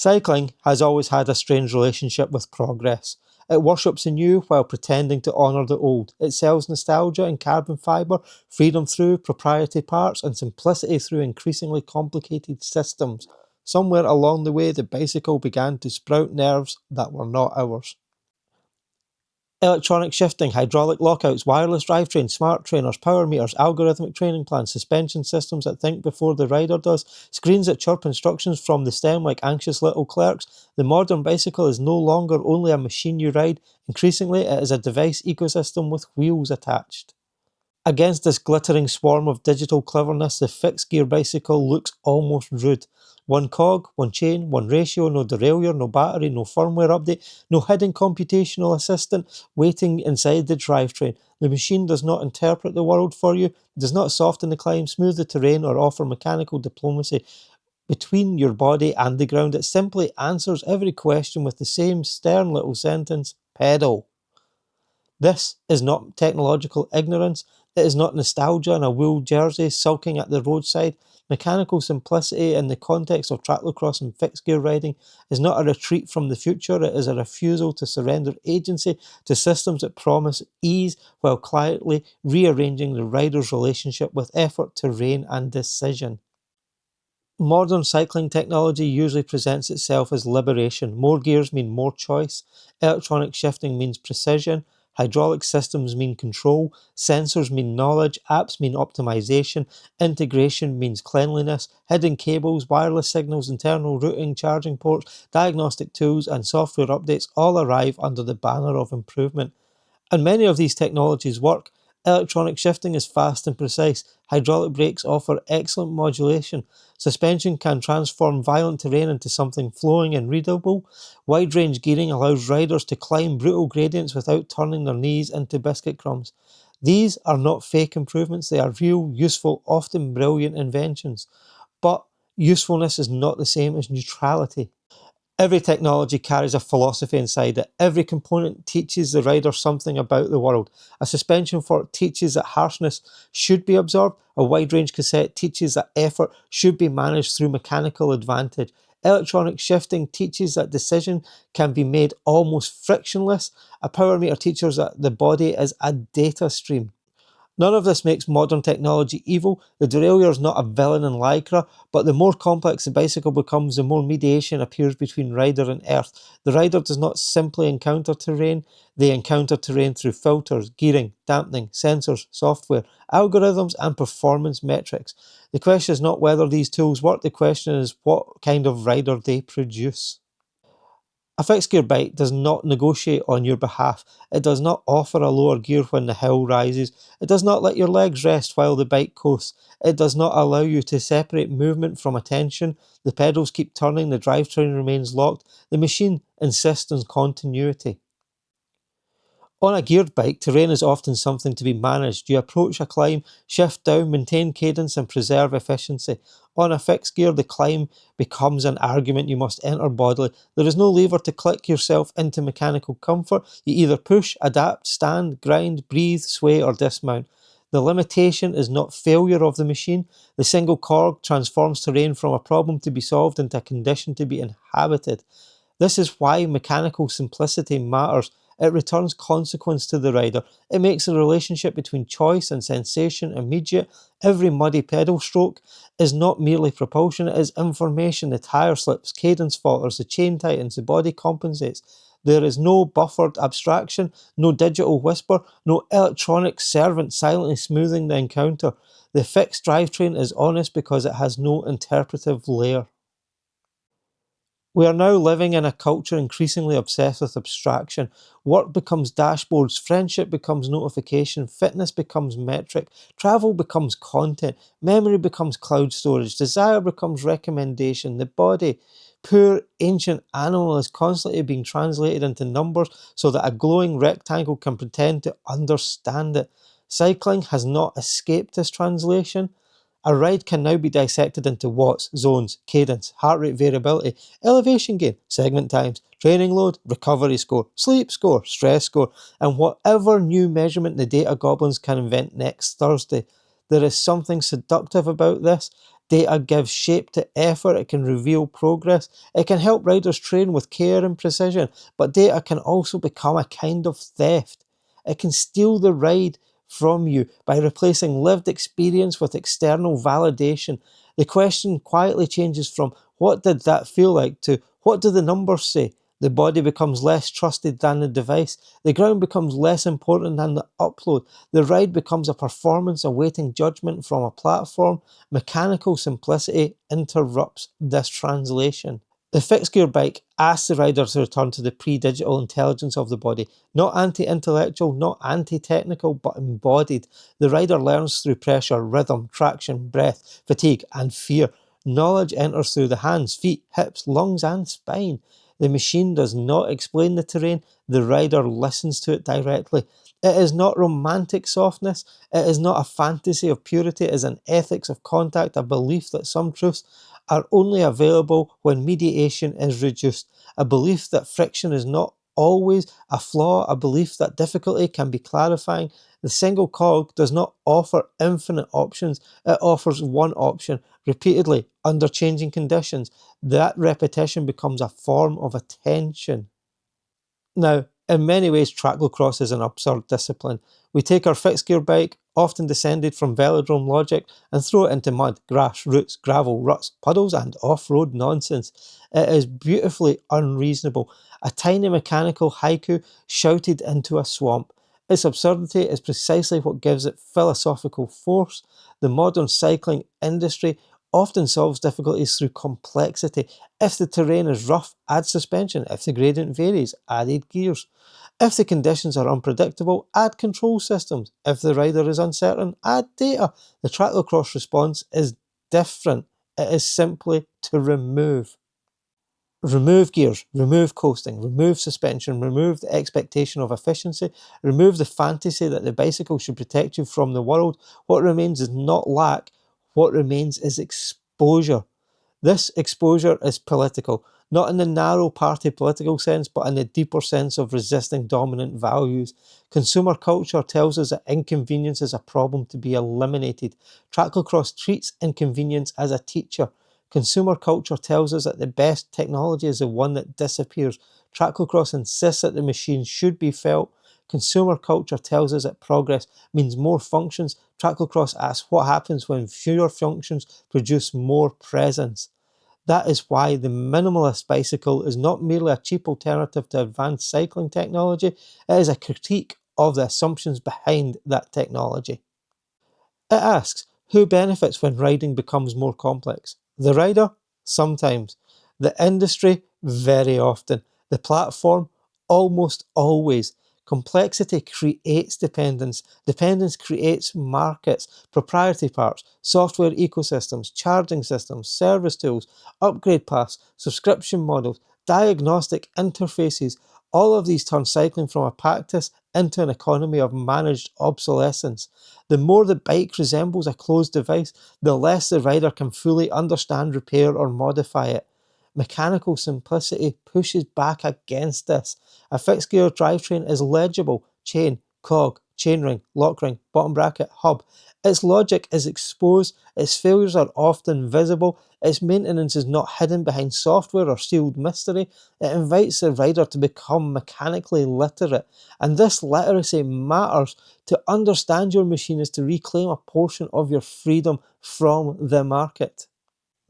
Cycling has always had a strange relationship with progress. It worships the new while pretending to honour the old. It sells nostalgia in carbon fibre, freedom through proprietary parts, and simplicity through increasingly complicated systems. Somewhere along the way, the bicycle began to sprout nerves that were not ours. Electronic shifting, hydraulic lockouts, wireless drivetrains, smart trainers, power meters, algorithmic training plans, suspension systems that think before the rider does, screens that chirp instructions from the stem like anxious little clerks. The modern bicycle is no longer only a machine you ride, increasingly it is a device ecosystem with wheels attached. Against this glittering swarm of digital cleverness, the fixed gear bicycle looks almost rude. One cog, one chain, one ratio, no derailleur, no battery, no firmware update, no hidden computational assistant waiting inside the drivetrain. The machine does not interpret the world for you, does not soften the climb, smooth the terrain, or offer mechanical diplomacy between your body and the ground. It simply answers every question with the same stern little sentence: pedal. This is not technological ignorance. It is not nostalgia in a wool jersey sulking at the roadside. Mechanical simplicity in the context of tracklocross and fixed gear riding is not a retreat from the future. It is a refusal to surrender agency to systems that promise ease while quietly rearranging the rider's relationship with effort, terrain, and decision. Modern cycling technology usually presents itself as liberation. More gears mean more choice. Electronic shifting means precision. Hydraulic systems mean control. Sensors mean knowledge. Apps mean optimization. Integration means cleanliness. Hidden cables, wireless signals, internal routing, charging ports, diagnostic tools, and software updates all arrive under the banner of improvement. And many of these technologies work. Electronic shifting is fast and precise. Hydraulic brakes offer excellent modulation. Suspension can transform violent terrain into something flowing and readable. Wide range gearing allows riders to climb brutal gradients without turning their knees into biscuit crumbs. These are not fake improvements, they are real, useful, often brilliant inventions. But usefulness is not the same as neutrality. Every technology carries a philosophy inside it. Every component teaches the rider something about the world. A suspension fork teaches that harshness should be absorbed. A wide-range cassette teaches that effort should be managed through mechanical advantage. Electronic shifting teaches that decision can be made almost frictionless. A power meter teaches that the body is a data stream. None of this makes modern technology evil. The derailleur is not a villain in Lycra, but the more complex the bicycle becomes, the more mediation appears between rider and earth. The rider does not simply encounter terrain, they encounter terrain through filters, gearing, dampening, sensors, software, algorithms, and performance metrics. The question is not whether these tools work, the question is what kind of rider they produce. A fixed gear bike does not negotiate on your behalf. It does not offer a lower gear when the hill rises. It does not let your legs rest while the bike coasts. It does not allow you to separate movement from attention. The pedals keep turning, the drivetrain remains locked. The machine insists on continuity. On a geared bike, terrain is often something to be managed. You approach a climb, shift down, maintain cadence, and preserve efficiency. On a fixed gear, the climb becomes an argument you must enter bodily. There is no lever to click yourself into mechanical comfort. You either push, adapt, stand, grind, breathe, sway, or dismount. The limitation is not failure of the machine. The single cog transforms terrain from a problem to be solved into a condition to be inhabited. This is why mechanical simplicity matters. It returns consequence to the rider. It makes the relationship between choice and sensation immediate. Every muddy pedal stroke is not merely propulsion, it is information. The tyre slips, cadence falters, the chain tightens, the body compensates. There is no buffered abstraction, no digital whisper, no electronic servant silently smoothing the encounter. The fixed drivetrain is honest because it has no interpretive layer. We are now living in a culture increasingly obsessed with abstraction. Work becomes dashboards, friendship becomes notification, fitness becomes metric, travel becomes content, memory becomes cloud storage, desire becomes recommendation. The body, poor ancient animal, is constantly being translated into numbers so that a glowing rectangle can pretend to understand it. Cycling has not escaped this translation. A ride can now be dissected into watts, zones, cadence, heart rate variability, elevation gain, segment times, training load, recovery score, sleep score, stress score, and whatever new measurement the data goblins can invent next Thursday. There is something seductive about this. Data gives shape to effort, it can reveal progress, it can help riders train with care and precision, but data can also become a kind of theft. It can steal the ride from you by replacing lived experience with external validation. The question quietly changes from what did that feel like to what do the numbers say? The body becomes less trusted than the device. The ground becomes less important than the upload. The ride becomes a performance awaiting judgment from a platform. Mechanical simplicity interrupts this translation. The fixed gear bike asks the rider to return to the pre-digital intelligence of the body, not anti-intellectual, not anti-technical, but embodied. The rider learns through pressure, rhythm, traction, breath, fatigue, and fear. Knowledge enters through the hands, feet, hips, lungs, and spine. The machine does not explain the terrain, the rider listens to it directly. It is not romantic softness, it is not a fantasy of purity, it is an ethics of contact, a belief that some truths are only available when mediation is reduced, a belief that friction is not always a flaw, a belief that difficulty can be clarifying. The single cog does not offer infinite options, it offers one option repeatedly under changing conditions. That repetition becomes a form of attention. Now, in many ways, tracklocross is an absurd discipline. We take our fixed gear bike, often descended from velodrome logic, and throw it into mud, grass, roots, gravel, ruts, puddles, and off-road nonsense. It is beautifully unreasonable, a tiny mechanical haiku shouted into a swamp. Its absurdity is precisely what gives it philosophical force. The modern cycling industry often solves difficulties through complexity. If the terrain is rough, add suspension. If the gradient varies, added gears. If the conditions are unpredictable, add control systems. If the rider is uncertain, add data. The tracklocross response is different. It is simply to remove. Remove gears, remove coasting, remove suspension, remove the expectation of efficiency, remove the fantasy that the bicycle should protect you from the world. What remains is not lack, what remains is exposure. This exposure is political, not in the narrow party political sense, but in the deeper sense of resisting dominant values. Consumer culture tells us that inconvenience is a problem to be eliminated. Tracklocross treats inconvenience as a teacher. Consumer culture tells us that the best technology is the one that disappears. Tracklocross insists that the machine should be felt. Consumer culture tells us that progress means more functions. Tracklocross asks what happens when fewer functions produce more presence. That is why the minimalist bicycle is not merely a cheap alternative to advanced cycling technology, it is a critique of the assumptions behind that technology. It asks, who benefits when riding becomes more complex? The rider? Sometimes. The industry? Very often. The platform? Almost always. Complexity creates dependence. Dependence creates markets, proprietary parts, software ecosystems, charging systems, service tools, upgrade paths, subscription models, diagnostic interfaces. All of these turn cycling from a practice into an economy of managed obsolescence. The more the bike resembles a closed device, the less the rider can fully understand, repair, or modify it. Mechanical simplicity pushes back against this. A fixed gear drivetrain is legible: chain, cog, chainring, lock ring, bottom bracket, hub. Its logic is exposed, its failures are often visible, its maintenance is not hidden behind software or sealed mystery. It invites the rider to become mechanically literate, and this literacy matters. To understand your machine is to reclaim a portion of your freedom from the market.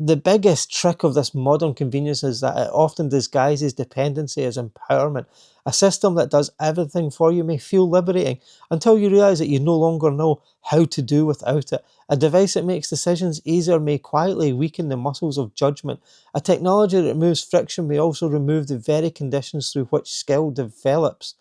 The biggest trick of this modern convenience is that it often disguises dependency as empowerment. A system that does everything for you may feel liberating until you realise that you no longer know how to do without it. A device that makes decisions easier may quietly weaken the muscles of judgment. A technology that removes friction may also remove the very conditions through which skill develops.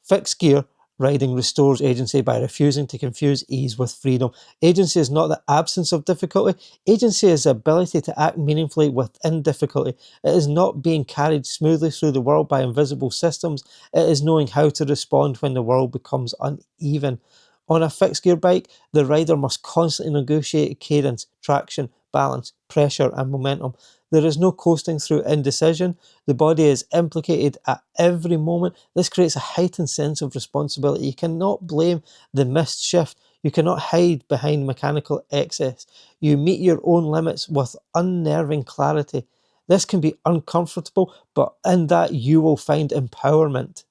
Fixed gear riding restores agency by refusing to confuse ease with freedom. Agency is not the absence of difficulty. Agency is the ability to act meaningfully within difficulty. It is not being carried smoothly through the world by invisible systems. It is knowing how to respond when the world becomes uneven. On a fixed gear bike, the rider must constantly negotiate cadence, traction, balance, pressure, and momentum. There is no coasting through indecision. The body is implicated at every moment. This creates a heightened sense of responsibility. You cannot blame the missed shift. You cannot hide behind mechanical excess. You meet your own limits with unnerving clarity. This can be uncomfortable, but in that you will find empowerment.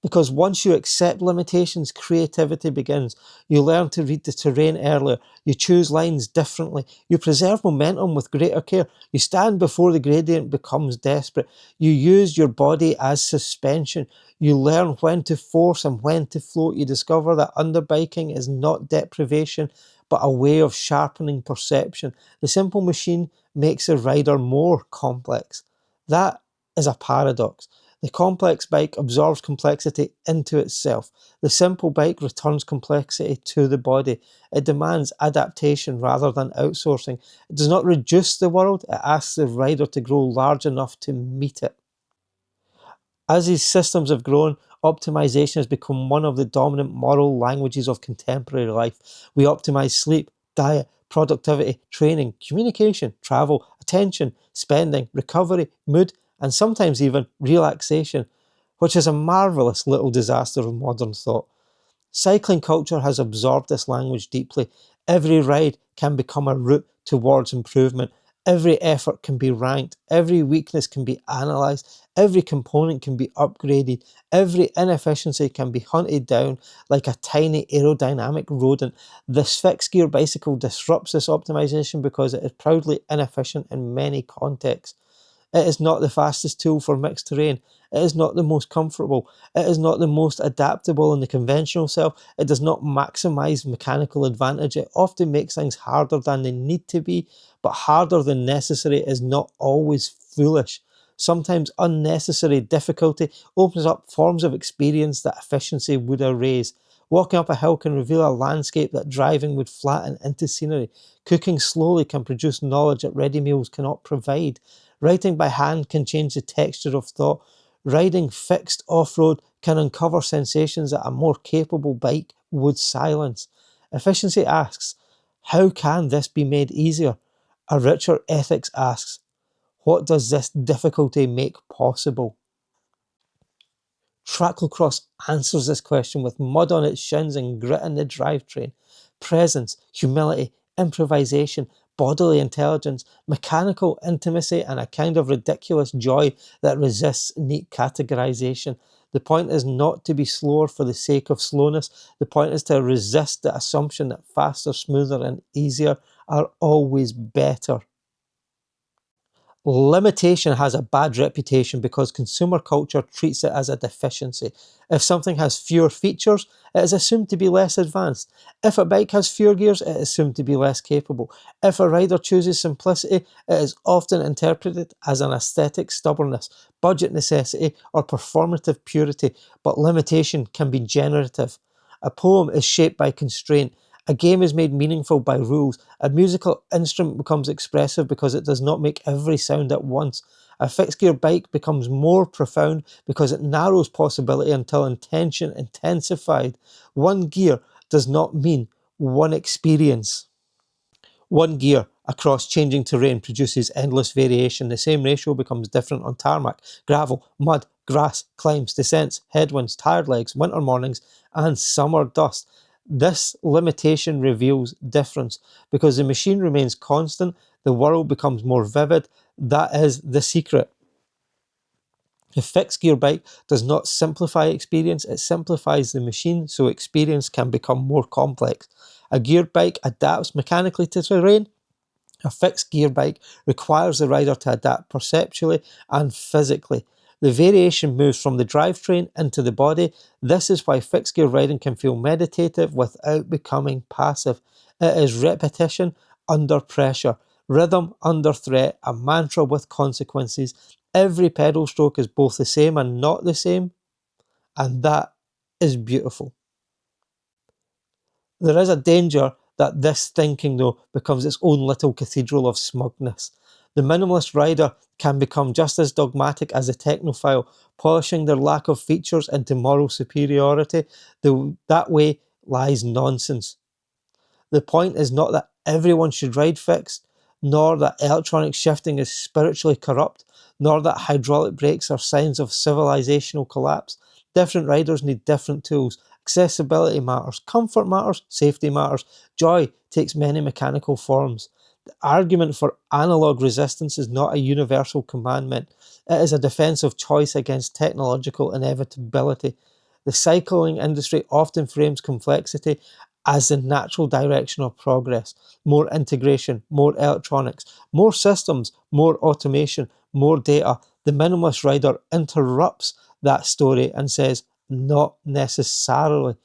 Because once you accept limitations, creativity begins. You learn to read the terrain earlier. You choose lines differently. You preserve momentum with greater care. You stand before the gradient becomes desperate. You use your body as suspension. You learn when to force and when to float. You discover that underbiking is not deprivation, but a way of sharpening perception. The simple machine makes the rider more complex. That is a paradox. The complex bike absorbs complexity into itself. The simple bike returns complexity to the body. It demands adaptation rather than outsourcing. It does not reduce the world, it asks the rider to grow large enough to meet it. As these systems have grown, optimization has become one of the dominant moral languages of contemporary life. We optimize sleep, diet, productivity, training, communication, travel, attention, spending, recovery, mood, and sometimes even relaxation, which is a marvellous little disaster of modern thought. Cycling culture has absorbed this language deeply. Every ride can become a route towards improvement. Every effort can be ranked. Every weakness can be analysed. Every component can be upgraded. Every inefficiency can be hunted down like a tiny aerodynamic rodent. This fixed gear bicycle disrupts this optimization because it is proudly inefficient in many contexts. It is not the fastest tool for mixed terrain. It is not the most comfortable. It is not the most adaptable in the conventional self. It does not maximize mechanical advantage. It often makes things harder than they need to be, but harder than necessary is not always foolish. Sometimes unnecessary difficulty opens up forms of experience that efficiency would erase. Walking up a hill can reveal a landscape that driving would flatten into scenery. Cooking slowly can produce knowledge that ready meals cannot provide. Writing by hand can change the texture of thought. Riding fixed off-road can uncover sensations that a more capable bike would silence. Efficiency asks, how can this be made easier? A richer ethics asks, what does this difficulty make possible? Tracklocross answers this question with mud on its shins and grit in the drivetrain. Presence, humility, improvisation, bodily intelligence, mechanical intimacy, and a kind of ridiculous joy that resists neat categorization. The point is not to be slower for the sake of slowness. The point is to resist the assumption that faster, smoother, and easier are always better. Limitation has a bad reputation because consumer culture treats it as a deficiency. If something has fewer features, it is assumed to be less advanced. If a bike has fewer gears, it is assumed to be less capable. If a rider chooses simplicity, it is often interpreted as an aesthetic stubbornness, budget necessity, or performative purity, but limitation can be generative. A poem is shaped by constraint. A game is made meaningful by rules. A musical instrument becomes expressive because it does not make every sound at once. A fixed gear bike becomes more profound because it narrows possibility until intention intensified. One gear does not mean one experience. One gear across changing terrain produces endless variation. The same ratio becomes different on tarmac, gravel, mud, grass, climbs, descents, headwinds, tired legs, winter mornings, and summer dust. This limitation reveals difference. Because the machine remains constant, the world becomes more vivid. That is the secret. A fixed gear bike does not simplify experience, it simplifies the machine so experience can become more complex. A geared bike adapts mechanically to terrain. A fixed gear bike requires the rider to adapt perceptually and physically. The variation moves from the drivetrain into the body. This is why fixed gear riding can feel meditative without becoming passive. It is repetition under pressure, rhythm under threat, a mantra with consequences. Every pedal stroke is both the same and not the same, and that is beautiful. There is a danger that this thinking, though, becomes its own little cathedral of smugness. The minimalist rider can become just as dogmatic as the technophile, polishing their lack of features into moral superiority. That way lies nonsense. The point is not that everyone should ride fixed, nor that electronic shifting is spiritually corrupt, nor that hydraulic brakes are signs of civilizational collapse. Different riders need different tools. Accessibility matters, comfort matters, safety matters, joy takes many mechanical forms. The argument for analogue resistance is not a universal commandment. It is a defense of choice against technological inevitability. The cycling industry often frames complexity as the natural direction of progress. More integration, more electronics, more systems, more automation, more data. The minimalist rider interrupts that story and says, not necessarily.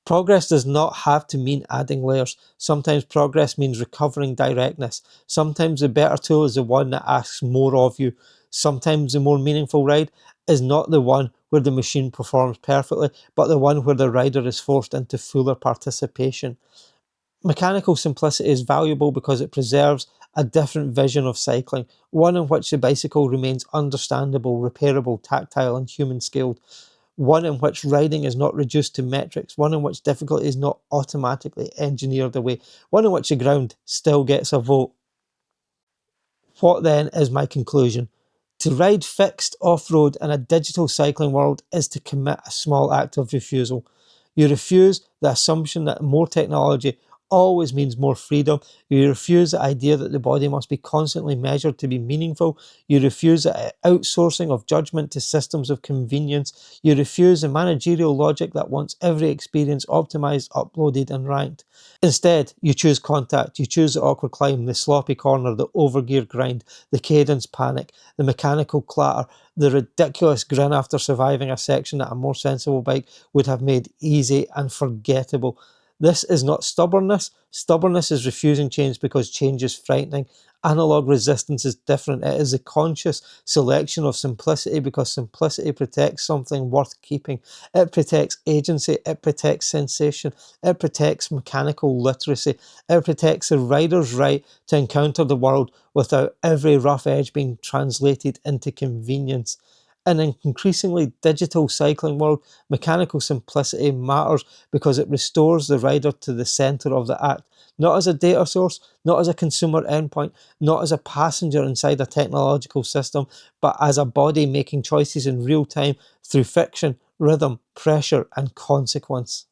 Progress does not have to mean adding layers. Sometimes progress means recovering directness. Sometimes the better tool is the one that asks more of you. Sometimes the more meaningful ride is not the one where the machine performs perfectly, but the one where the rider is forced into fuller participation. Mechanical simplicity is valuable because it preserves a different vision of cycling, one in which the bicycle remains understandable, repairable, tactile, and human scaled, one in which riding is not reduced to metrics, one in which difficulty is not automatically engineered away, one in which the ground still gets a vote. What then is my conclusion? To ride fixed off road in a digital cycling world is to commit a small act of refusal. You refuse the assumption that more technology always means more freedom. You refuse the idea that the body must be constantly measured to be meaningful. You refuse the outsourcing of judgment to systems of convenience. You refuse the managerial logic that wants every experience optimized, uploaded, and ranked. Instead, you choose contact, you choose the awkward climb, the sloppy corner, the overgear grind, the cadence panic, the mechanical clatter, the ridiculous grin after surviving a section that a more sensible bike would have made easy and forgettable. This is not stubbornness. Stubbornness is refusing change because change is frightening. Analog resistance is different. It is a conscious selection of simplicity because simplicity protects something worth keeping. It protects agency. It protects sensation. It protects mechanical literacy. It protects the rider's right to encounter the world without every rough edge being translated into convenience. In an increasingly digital cycling world, mechanical simplicity matters because it restores the rider to the centre of the act, not as a data source, not as a consumer endpoint, not as a passenger inside a technological system, but as a body making choices in real time through friction, rhythm, pressure, and consequence.